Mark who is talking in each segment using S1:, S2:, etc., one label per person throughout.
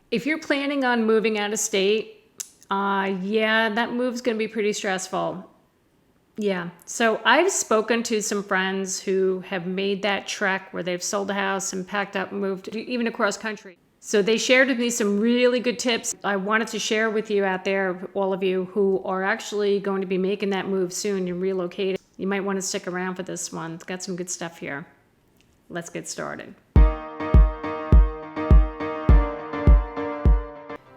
S1: If you're planning on moving out of state, yeah, that move's going to be pretty stressful. Yeah. So I've spoken to some friends who have made that trek where they've sold a house and packed up and moved even across country. So they shared with me some really good tips I wanted to share with you out there, all of you who are actually going to be making that move soon and relocating. You might want to stick around for this one. It's got some good stuff here. Let's get started.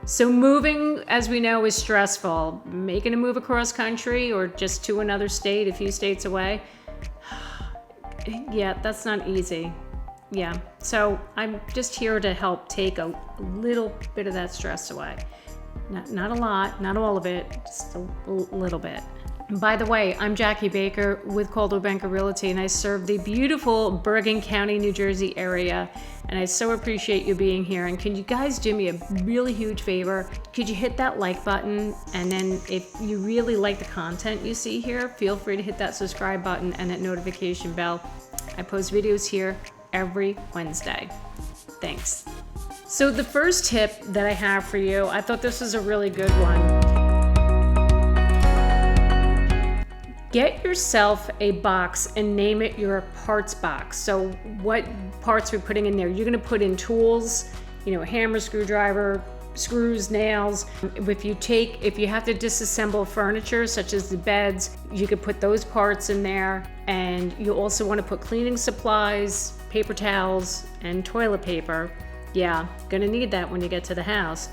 S1: So moving, as we know, is stressful. Making a move across country or just to another state, a few states away, yeah, that's not easy. Yeah, so I'm just here to help take a little bit of that stress away. Not a lot, not all of it, just a little bit. And by the way, I'm Jackie Baker with Coldwell Banker Realty, and I serve the beautiful Bergen County, New Jersey area. And I so appreciate you being here. And can you guys do me a really huge favor? Could you hit that like button? And then if you really like the content you see here, feel free to hit that subscribe button and that notification bell. I post videos here every Wednesday. Thanks. So the first tip that I have for you, I thought this was a really good one. Get yourself a box and name it your parts box. So what parts are we putting in there? You're gonna put in tools, a hammer, screwdriver, screws, nails. If you have to disassemble furniture, such as the beds, you could put those parts in there. And you also wanna put cleaning supplies, paper towels, and toilet paper. Yeah, gonna need that when you get to the house.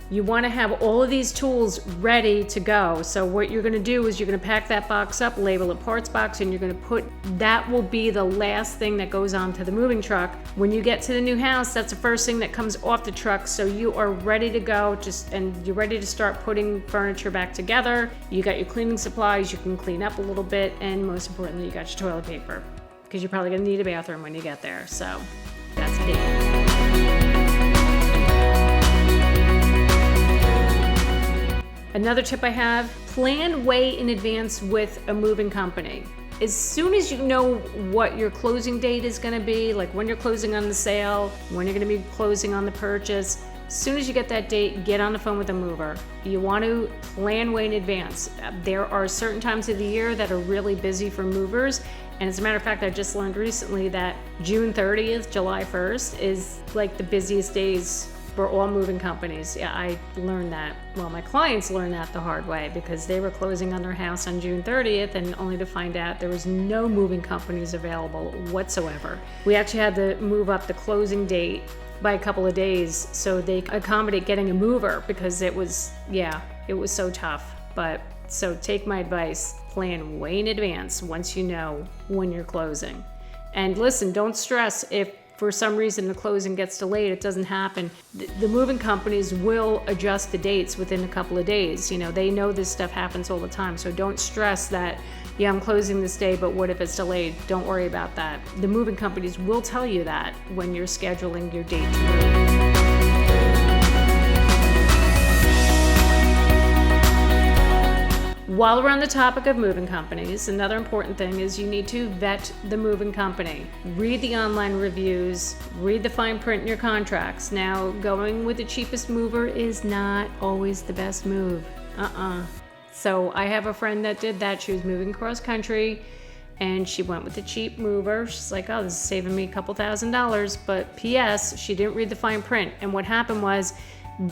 S1: You want to have all of these tools ready to go. So what you're going to do is you're going to pack that box up, label it parts box, and you're going to that will be the last thing that goes onto the moving truck. When you get to the new house, that's the first thing that comes off the truck. So you are ready to go, and you're ready to start putting furniture back together. You got your cleaning supplies, you can clean up a little bit, and most importantly, you got your toilet paper, because you're probably going to need a bathroom when you get there. So that's big. Another tip I have, plan way in advance with a moving company. As soon as you know what your closing date is gonna be, like when you're closing on the sale, when you're gonna be closing on the purchase, as soon as you get that date, get on the phone with a mover. You want to plan way in advance. There are certain times of the year that are really busy for movers. And as a matter of fact, I just learned recently that June 30th, July 1st is like the busiest days for all moving companies. Yeah, I learned that. Well, my clients learned that the hard way because they were closing on their house on June 30th and only to find out there was no moving companies available whatsoever. We actually had to move up the closing date by a couple of days so they could accommodate getting a mover because it was so tough. But so take my advice, plan way in advance once you know when you're closing. And listen, don't stress if for some reason the closing gets delayed, it doesn't happen. The moving companies will adjust the dates within a couple of days. They know this stuff happens all the time. So don't stress that, yeah, I'm closing this day, but what if it's delayed? Don't worry about that. The moving companies will tell you that when you're scheduling your date to move. While we're on the topic of moving companies, another important thing is you need to vet the moving company. Read the online reviews, read the fine print in your contracts. Now, going with the cheapest mover is not always the best move. So I have a friend that did that. She was moving cross country and she went with the cheap mover. She's like, oh, this is saving me a couple $1,000s. But P.S., she didn't read the fine print. And what happened was,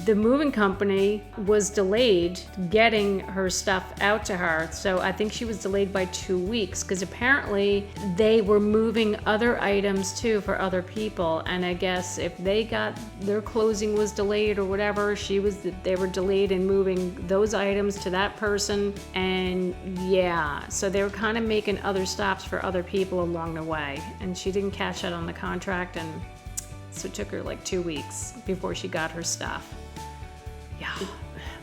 S1: the moving company was delayed getting her stuff out to her. So I think she was delayed by 2 weeks because apparently they were moving other items too for other people. And I guess if their closing was delayed or whatever, they were delayed in moving those items to that person. And yeah, so they were kind of making other stops for other people along the way. And she didn't catch that on the contract, and so it took her like 2 weeks before she got her stuff. Yeah.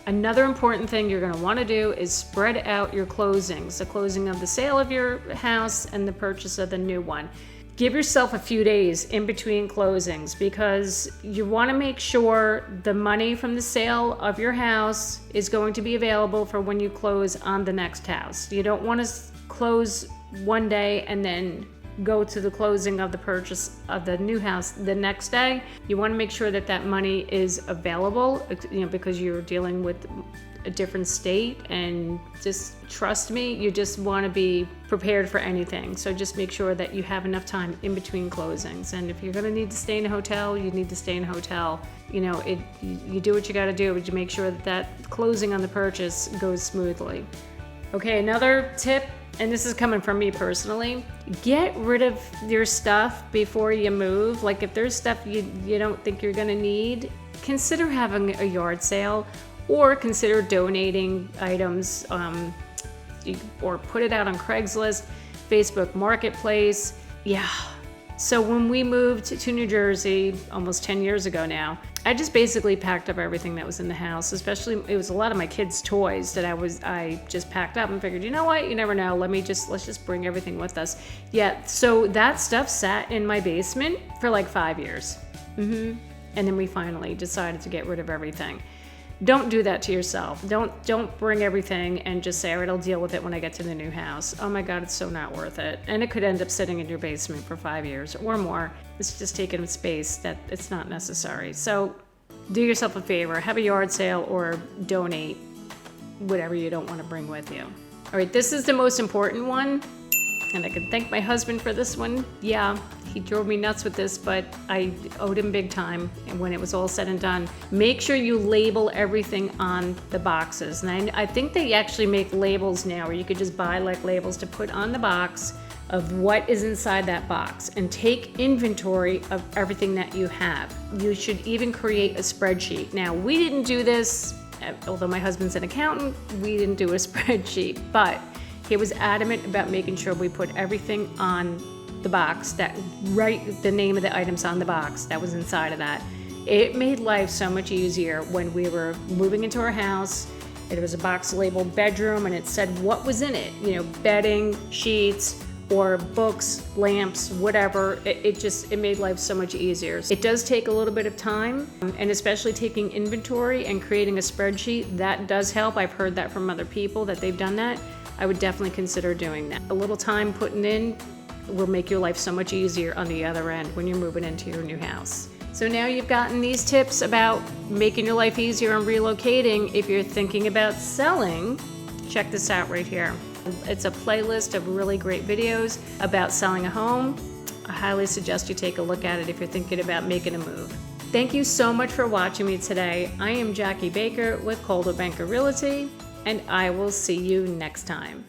S1: Another important thing you're going to want to do is spread out your closings, the closing of the sale of your house and the purchase of the new one. Give yourself a few days in between closings because you want to make sure the money from the sale of your house is going to be available for when you close on the next house. You don't want to close one day and then go to the closing of the purchase of the new house the next day, you want to make sure that that money is available, because you're dealing with a different state, and just trust me, you just want to be prepared for anything. So just make sure that you have enough time in between closings. And if you're going to need to stay in a hotel, you need to stay in a hotel. You do what you got to do, but you make sure that closing on the purchase goes smoothly. Okay, another tip, and this is coming from me personally, get rid of your stuff before you move. Like if there's stuff you don't think you're going to need, consider having a yard sale, or consider donating items, or put it out on Craigslist, Facebook Marketplace. Yeah. So when we moved to New Jersey almost 10 years ago now, I just basically packed up everything that was in the house. Especially, it was a lot of my kids' toys that I just packed up and figured, you know what, you never know, let's just bring everything with us. Yeah, so that stuff sat in my basement for like 5 years. And then we finally decided to get rid of everything. Don't do that to yourself. Don't bring everything and just say, all right, I'll deal with it when I get to the new house. Oh my God, it's so not worth it. And it could end up sitting in your basement for 5 years or more. It's just taking space that it's not necessary. So do yourself a favor, have a yard sale or donate whatever you don't want to bring with you. All right, this is the most important one. And I can thank my husband for this one. Yeah, he drove me nuts with this, but I owed him big time. And when it was all said and done, make sure you label everything on the boxes. And I think they actually make labels now where you could just buy like labels to put on the box of what is inside that box, and take inventory of everything that you have. You should even create a spreadsheet. Now, we didn't do this, although my husband's an accountant, we didn't do a spreadsheet, but he was adamant about making sure we put everything on the box, that write the name of the items on the box that was inside of that. It made life so much easier when we were moving into our house. It was a box labeled bedroom, and it said what was in it, bedding, sheets, or books, lamps, whatever. It made life so much easier. It does take a little bit of time, and especially taking inventory and creating a spreadsheet, that does help. I've heard that from other people that they've done that. I would definitely consider doing that. A little time putting in will make your life so much easier on the other end when you're moving into your new house. So now you've gotten these tips about making your life easier and relocating. If you're thinking about selling, check this out right here. It's a playlist of really great videos about selling a home. I highly suggest you take a look at it if you're thinking about making a move. Thank you so much for watching me today. I am Jackie Baker with Coldwell Banker Realty, and I will see you next time.